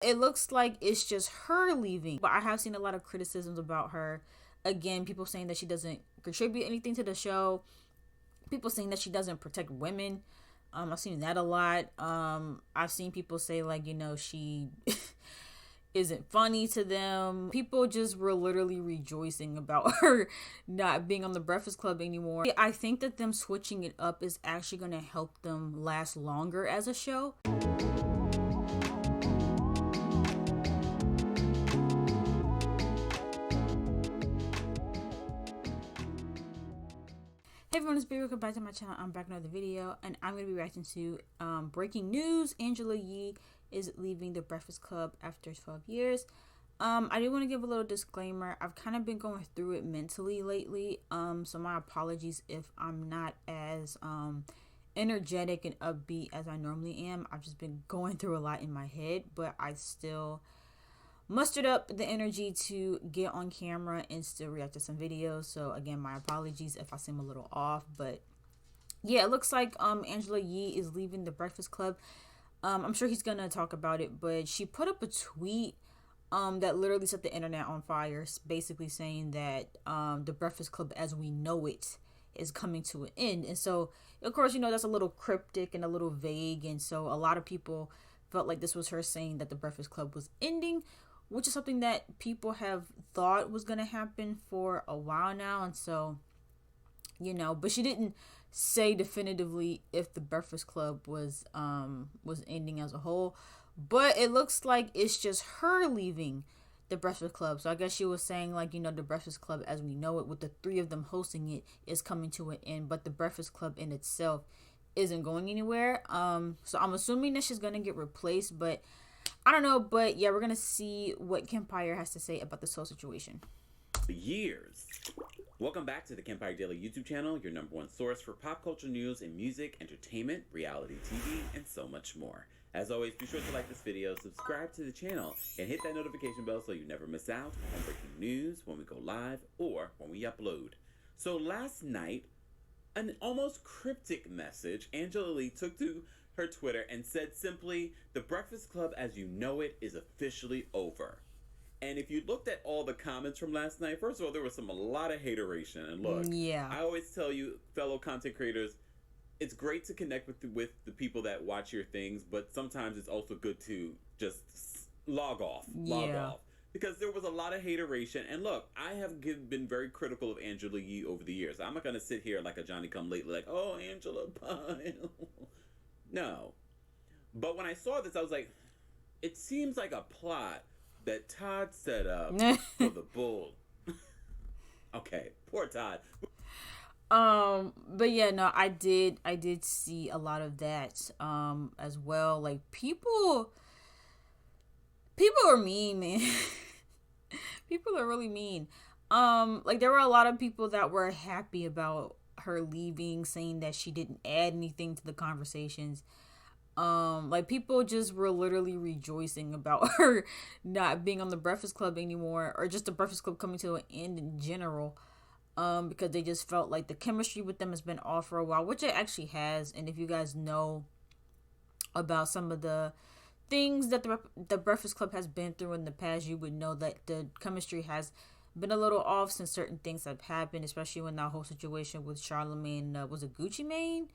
It looks like it's just her leaving. But I have seen a lot of criticisms about her. Again, people saying that she doesn't contribute anything to the show. People saying that she doesn't protect women. I've seen that a lot. I've seen people say like, she isn't funny to them. People just were literally rejoicing about her not being on the Breakfast Club anymore. I think that them switching it up is actually going to help them last longer as a show. Hey everyone, it's Baby. Welcome back to my channel. I'm back with another video, and I'm going to be reacting to breaking news. Angela Yee is leaving the Breakfast Club after 12 years. I do want to give a little disclaimer. I've kind of been going through it mentally lately, so my apologies if I'm not as energetic and upbeat as I normally am. I've just been going through a lot in my head, but I still mustered up the energy to get on camera and still react to some videos. So again, my apologies if I seem a little off, but yeah, it looks like Angela Yee is leaving the Breakfast Club. I'm sure he's gonna talk about it, but she put up a tweet that literally set the internet on fire, basically saying that the Breakfast Club as we know it is coming to an end. And so of course, that's a little cryptic and a little vague, and so a lot of people felt like this was her saying that the Breakfast Club was ending, which is something that people have thought was going to happen for a while now. And so, but she didn't say definitively if the Breakfast Club was ending as a whole, but it looks like it's just her leaving the Breakfast Club. So I guess she was saying like, the Breakfast Club as we know it, with the three of them hosting it, is coming to an end, but the Breakfast Club in itself isn't going anywhere. So I'm assuming that she's going to get replaced, but I don't know. But yeah, we're gonna see what Kempire has to say about this whole situation. Years. Welcome back to the Kempire Daily YouTube channel, your number one source for pop culture news and music, entertainment, reality TV, and so much more. As always, be sure to like this video, subscribe to the channel, and hit that notification bell so you never miss out on breaking news when we go live or when we upload. So last night, an almost cryptic message Angela Yee took to her Twitter and said simply, "The Breakfast Club as you know it is officially over." And if you looked at all the comments from last night, first of all, there was a lot of hateration. And look, Yeah, I always tell you, fellow content creators, it's great to connect with the people that watch your things, but sometimes it's also good to just log off. Because there was a lot of hateration. And look, I have been very critical of Angela Yee over the years. I'm not going to sit here like a Johnny come lately, like, oh, Angela, bye. No. But when I saw this, I was like, it seems like a plot that Todd set up for the bull. Okay, poor Todd. but yeah, no, I did see a lot of that as well. Like people are mean, man. People are really mean. Like there were a lot of people that were happy about her leaving, saying that she didn't add anything to the conversations. Like people just were literally rejoicing about her not being on the Breakfast Club anymore, or just the Breakfast Club coming to an end in general. Because they just felt like the chemistry with them has been off for a while, which it actually has. And if you guys know about some of the things that the Breakfast Club has been through in the past, you would know that the chemistry has been a little off since certain things have happened, especially when that whole situation with Charlamagne, was it Gucci Mane?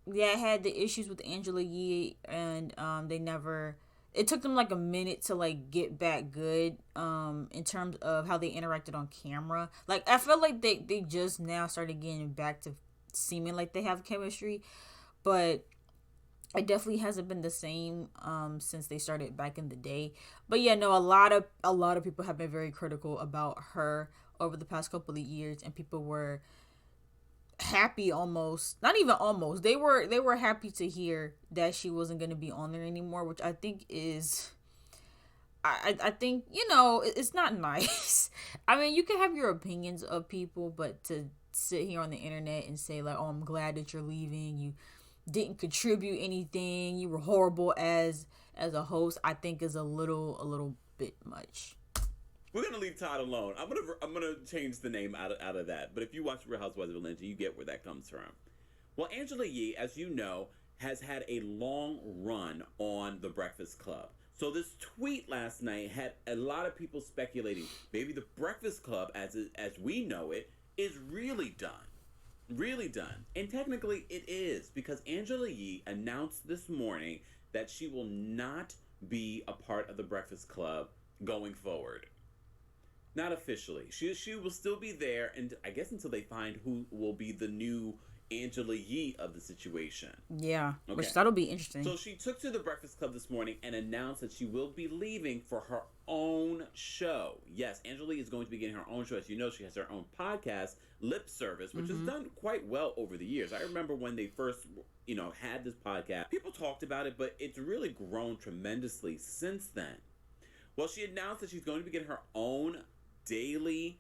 Yeah, I had the issues with Angela Yee, and they never. It took them like a minute to like get back good in terms of how they interacted on camera. Like I feel like they just now started getting back to seeming like they have chemistry, but it definitely hasn't been the same since they started back in the day. But yeah, no, a lot of people have been very critical about her over the past couple of years, and people were happy, almost not even almost, they were happy to hear that she wasn't going to be on there anymore, which I think is I think it's not nice. I mean, you can have your opinions of people, but to sit here on the internet and say like, oh, I'm glad that you're leaving, you didn't contribute anything, you were horrible as a host, I think is a little bit much. We're gonna leave Todd alone. I'm gonna change the name out of that. But if you watch Real Housewives of Atlanta, you get where that comes from. Well, Angela Yee, as you know, has had a long run on The Breakfast Club. So this tweet last night had a lot of people speculating maybe The Breakfast Club, as we know it, is really done. Really done. And technically it is, because Angela Yee announced this morning that she will not be a part of The Breakfast Club going forward. Not officially. She will still be there, and I guess until they find who will be the new Angela Yee of the situation. Yeah, okay. Which that'll be interesting. So she took to The Breakfast Club this morning and announced that she will be leaving for her own show. Yes, Angela Yee is going to be getting her own show. As you know, she has her own podcast, Lip Service, which has done quite well over the years. I remember when they first, had this podcast, people talked about it, but it's really grown tremendously since then. Well, she announced that she's going to be getting her own daily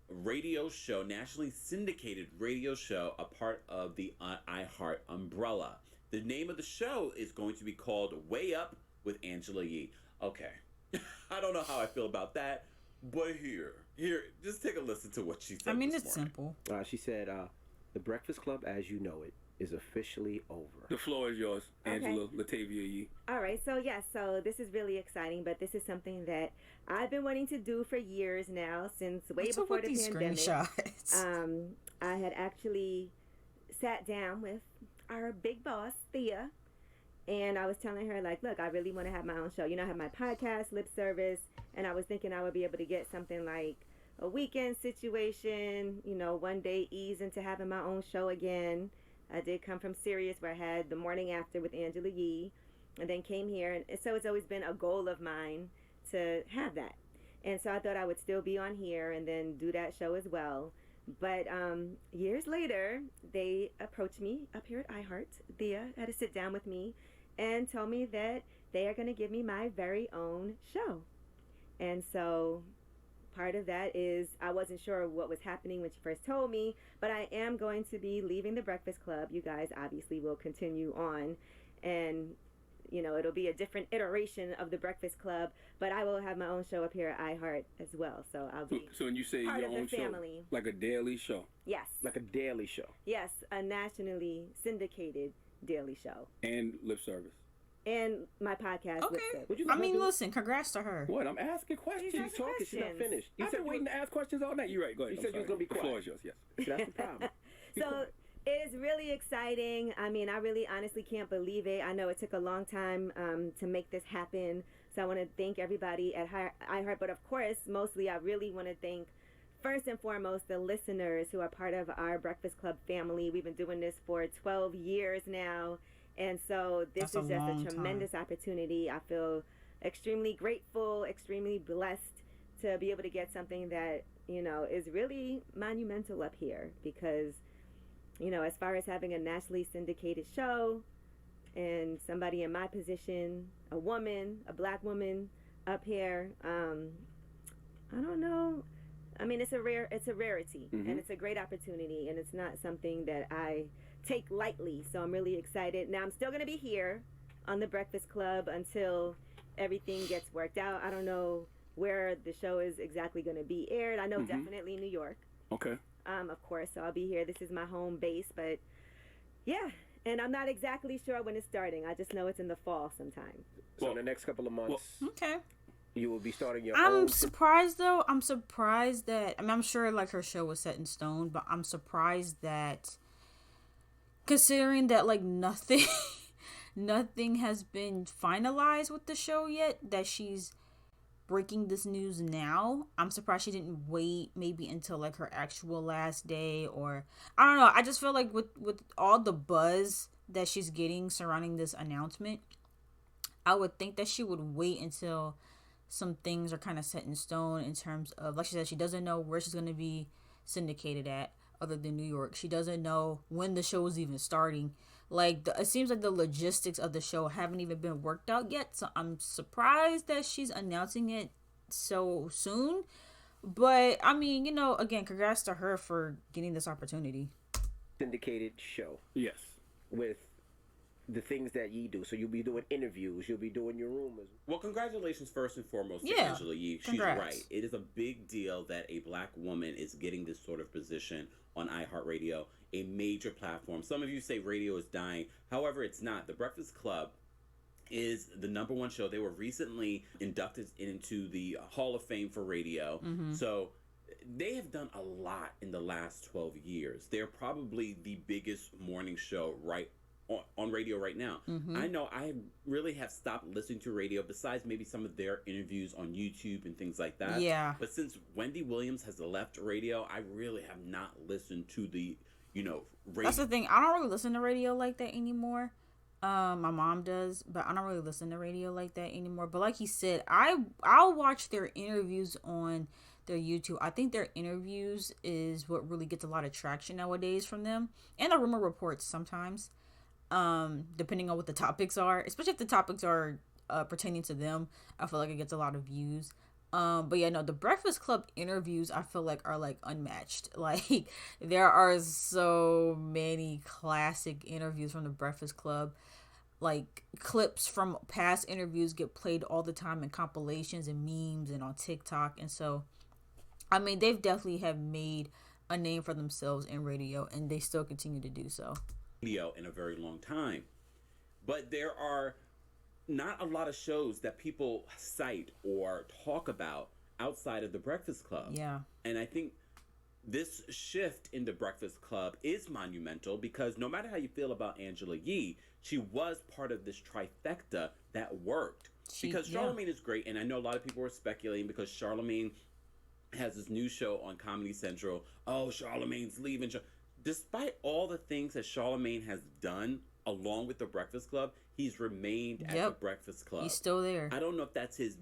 radio show, nationally syndicated radio show, a part of the iHeart umbrella. The name of the show is going to be called Way Up with Angela Yee. Okay. I don't know how I feel about that, but here, just take a listen to what she said. I mean, this it's morning. simple. She said, "The Breakfast Club, as you know it, is officially over." The floor is yours, Angela Latavia Yee. All right, so this is really exciting, but this is something that I've been wanting to do for years now, since way What's up before with the these pandemic. screenshots? I had actually sat down with our big boss, Thea, and I was telling her, like, look, I really want to have my own show. I have my podcast, Lip Service, and I was thinking I would be able to get something like a weekend situation, one day ease into having my own show again. I did come from Sirius, where I had The Morning After with Angela Yee, and then came here. And so it's always been a goal of mine to have that. And so I thought I would still be on here and then do that show as well. But years later, they approached me up here at iHeart. Thea had to sit down with me and told me that they are going to give me my very own show. And so part of that is I wasn't sure what was happening when she first told me, but I am going to be leaving The Breakfast Club. You guys obviously will continue on, and it'll be a different iteration of The Breakfast Club, but I will have my own show up here at iHeart as well. So I'll be So when you say part your of the own family. show, like a daily show, Yes. Like a daily show. Yes, a nationally syndicated daily show. and Lip Service. And my podcast. Okay. Lip Service. Would you I like mean, to do- listen, congrats to her. What? I'm asking questions. She's She's talking. She's not questions. finished. You I've said been you waiting to ask questions all night. You're right. Go ahead. You I'm said you was sorry. gonna be The floor quiet. is yours. Yes. That's the problem. So it is really exciting. I mean, I really honestly can't believe it. I know it took a long time to make this happen. So I want to thank everybody at iHeart. But of course, mostly I really want to thank, first and foremost, the listeners who are part of our Breakfast Club family. We've been doing this for 12 years now. And so this That's is a just long a tremendous opportunity. I feel extremely grateful, extremely blessed to be able to get something that, is really monumental up here, because, as far as having a nationally syndicated show and somebody in my position, a woman, a black woman up here, I don't know. I mean, it's a rarity, and it's a great opportunity, and it's not something that I take lightly. So I'm really excited. Now, I'm still going to be here on The Breakfast Club until everything gets worked out. I don't know where the show is exactly going to be aired. I know definitely New York, Okay. of course. So I'll be here. This is my home base, but yeah. And I'm not exactly sure when it's starting. I just know it's in the fall sometime. So in the next couple of months, Okay. you will be starting your I'm own. surprised though. I'm surprised that I'm sure like her show was set in stone, but I'm surprised that, considering that like nothing nothing has been finalized with the show yet, that she's breaking this news now. I'm surprised she didn't wait maybe until like her actual last day, or I don't know. I just feel like with all the buzz that she's getting surrounding this announcement, I would think that she would wait until some things are kind of set in stone in terms of, like she said, she doesn't know where she's going to be syndicated at other than New York. She doesn't know when the show is even starting. Like, it seems like the logistics of the show haven't even been worked out yet. So I'm surprised that she's announcing it so soon. But, I mean, again, congrats to her for getting this opportunity. Syndicated show Yes. with the things that you do. So you'll be doing interviews, you'll be doing your rumors. Well, congratulations first and foremost to Yeah. Angela Yee. She's Congrats. right. It is a big deal that a black woman is getting this sort of position on iHeartRadio, a major platform. Some of you say radio is dying. However, it's not. The Breakfast Club is the number one show. They were recently inducted into the Hall of Fame for radio. So they have done a lot in the last 12 years. They're probably the biggest morning show on radio right now. I know I really have stopped listening to radio besides maybe some of their interviews on YouTube and things like that. Yeah. But since Wendy Williams has left radio, I really have not listened to the, radio. That's the thing. I don't really listen to radio like that anymore. My mom does, but I don't really listen to radio like that anymore. But like you said, I'll watch their interviews on their YouTube. I think their interviews is what really gets a lot of traction nowadays from them, and the rumor reports sometimes, depending on what the topics are. Especially if the topics are pertaining to them, I feel like it gets a lot of views. But yeah, no, the Breakfast Club interviews I feel like are like unmatched. Like there are so many classic interviews from the Breakfast Club. Like clips from past interviews get played all the time in compilations and memes and on TikTok. And so, I mean, they've definitely have made a name for themselves in radio, and they still continue to do so. Radio in a very long time. But there are not a lot of shows that people cite or talk about outside of the Breakfast Club. Yeah. And I think this shift in the Breakfast Club is monumental because no matter how you feel about Angela Yee, she was part of this trifecta that worked. Because Charlamagne is great, and I know a lot of people were speculating because Charlamagne has this new show on Comedy Central. Oh, Charlamagne's leaving. Despite all the things that Charlamagne has done along with the Breakfast Club, he's remained at the Breakfast Club. He's still there. I don't know if that's his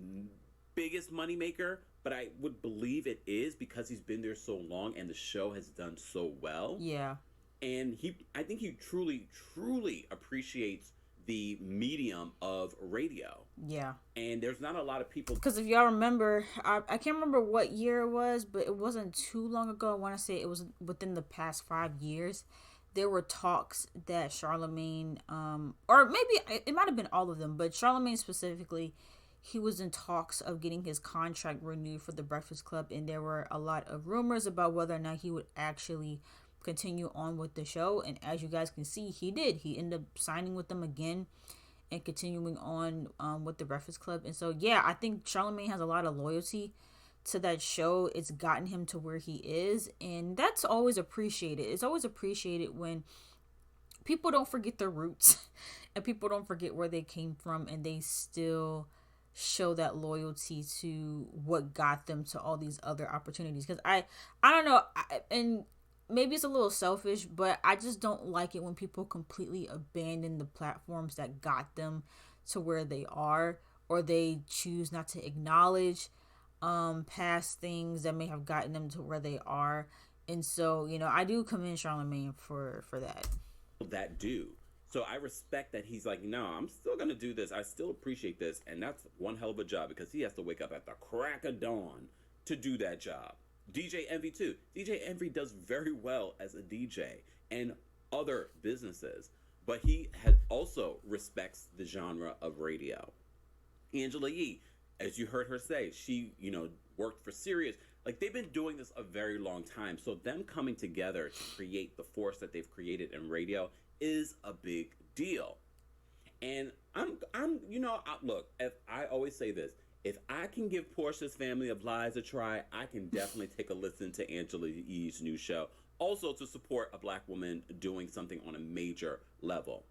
biggest moneymaker, but I would believe it is because he's been there so long and the show has done so well. Yeah. And I think he truly, truly appreciates the medium of radio. Yeah. And there's not a lot of people. Because if y'all remember, I can't remember what year it was, but it wasn't too long ago. I want to say it was within the past 5 years. There were talks that Charlamagne, or maybe it might have been all of them, but Charlamagne specifically, he was in talks of getting his contract renewed for the Breakfast Club, and there were a lot of rumors about whether or not he would actually continue on with the show. And as you guys can see, he did. He ended up signing with them again and continuing on with the Breakfast Club. And so, yeah, I think Charlamagne has a lot of loyalty to that show. It's gotten him to where he is, and that's always appreciated. It's always appreciated when people don't forget their roots and people don't forget where they came from, and they still show that loyalty to what got them to all these other opportunities. Because I don't know, and maybe it's a little selfish, but I just don't like it when people completely abandon the platforms that got them to where they are, or they choose not to acknowledge past things that may have gotten them to where they are. And so, I do commend Charlamagne for that. So I respect that he's like, no, I'm still going to do this. I still appreciate this. And that's one hell of a job because he has to wake up at the crack of dawn to do that job. DJ Envy too. DJ Envy does very well as a DJ and other businesses, but he also respects the genre of radio. Angela Yee, as you heard her say, she, worked for Sirius. Like, they've been doing this a very long time. So them coming together to create the force that they've created in radio is a big deal. And look, if I always say this, if I can give Portia's Family of Lies a try, I can definitely take a listen to Angela Yee's new show. Also to support a black woman doing something on a major level.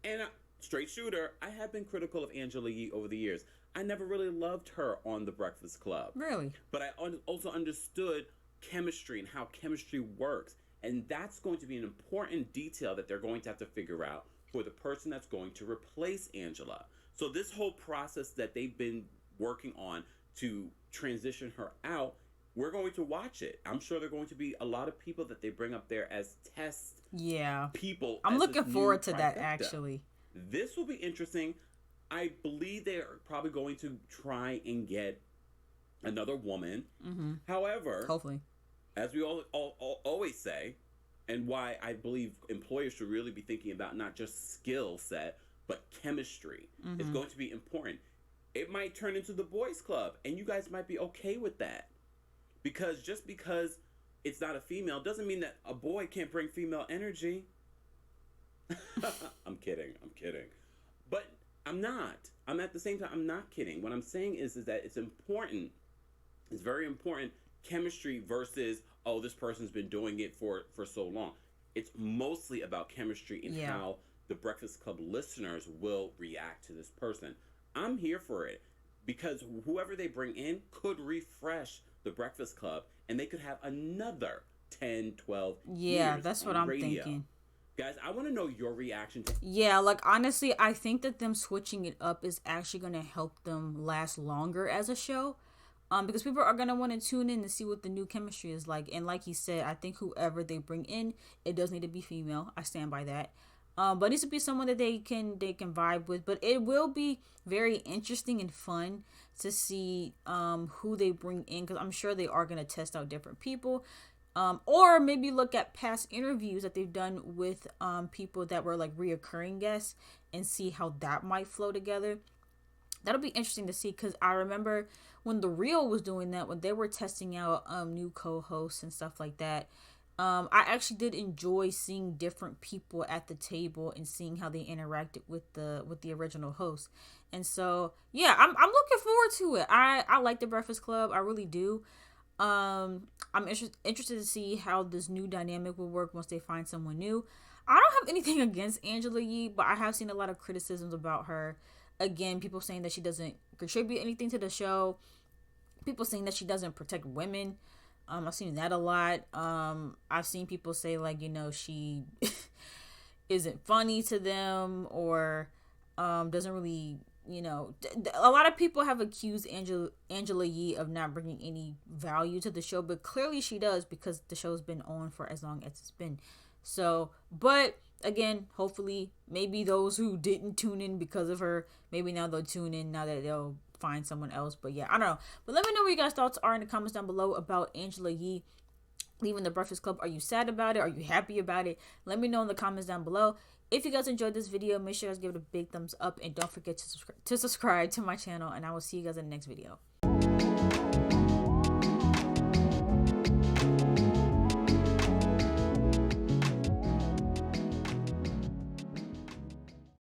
And straight shooter, I have been critical of Angela Yee over the years. I never really loved her on The Breakfast Club. Really? But I also understood chemistry and how chemistry works. And that's going to be an important detail that they're going to have to figure out for the person that's going to replace Angela. So this whole process that they've been working on to transition her out, we're going to watch it. I'm sure there are going to be a lot of people that they bring up there as test people. I'm looking forward to that, actually. This will be interesting. I believe they're probably going to try and get another woman. Mm-hmm. However, hopefully, as we all always say, and why I believe employers should really be thinking about not just skill set, but chemistry is going to be important. It might turn into the boys club, and you guys might be okay with that. Because just because it's not a female doesn't mean that a boy can't bring female energy. I'm kidding. But I'm not. I'm at the same time, I'm not kidding. What I'm saying is that it's important. It's very important. Chemistry versus, oh, this person's been doing it for so long. It's mostly about chemistry and how the Breakfast Club listeners will react to this person. I'm here for it because whoever they bring in could refresh the Breakfast Club and they could have another 10, 12 years that's what on I'm radio. thinking. Guys, I want to know your reaction to. Yeah, like honestly, I think that them switching it up is actually going to help them last longer as a show. Because people are going to want to tune in to see what the new chemistry is like. And like he said, I think whoever they bring in, it does need to be female. I stand by that. But it needs to be someone that they can vibe with. But it will be very interesting and fun to see who they bring in, because I'm sure they are going to test out different people. Or maybe look at past interviews that they've done with people that were like reoccurring guests and see how that might flow together. That'll be interesting to see, because I remember when The Real was doing that, when they were testing out new co-hosts and stuff like that. I actually did enjoy seeing different people at the table and seeing how they interacted with the original host. And so yeah, I'm looking forward to it. I like the Breakfast Club, I really do. I'm interested to see how this new dynamic will work once they find someone new. I don't have anything against Angela Yee, but I have seen a lot of criticisms about her. Again, people saying that she doesn't contribute anything to the show. People saying that she doesn't protect women. I've seen that a lot. I've seen people say, like, you know, she isn't funny to them, or doesn't really, you know, a lot of people have accused Angela Yee of not bringing any value to the show, but clearly she does, because the show's been on for as long as it's been. So, but again, hopefully, maybe those who didn't tune in because of her, maybe now they'll tune in now that they'll find someone else. But yeah, I don't know. But let me know what you guys' thoughts are in the comments down below about Angela Yee leaving the Breakfast Club. Are you sad about it? Are you happy about it? Let me know in the comments down below. If you guys enjoyed this video, make sure you guys give it a big thumbs up, and don't forget to subscribe to my channel, and I will see you guys in the next video.